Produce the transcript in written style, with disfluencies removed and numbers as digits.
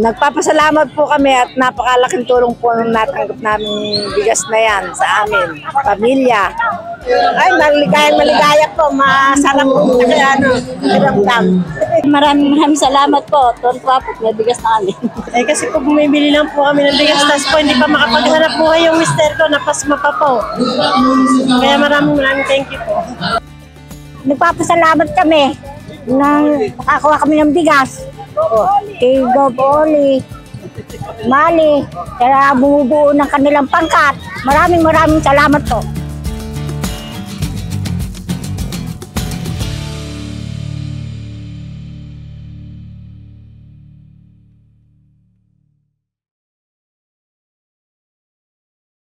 Nagpapasalamat po kami at napakalaking tulong po nung natanggap namin bigas na yan sa amin, pamilya. Ay, maligaya po, masarap po kaya ramdam. Maraming salamat po. Tuwan po may bigas na kami. Eh kasi po bumibili lang po kami ng bigas, tapos po hindi pa makapaghanap buhay yung mister ko, napasma pa po. Kaya maraming thank you po. Nagpapasalamat kami na nakakuha kami ng bigas. Kay Gov. Oli, Mali, kaya bumubuo ng kanilang pangkat. Maraming salamat po.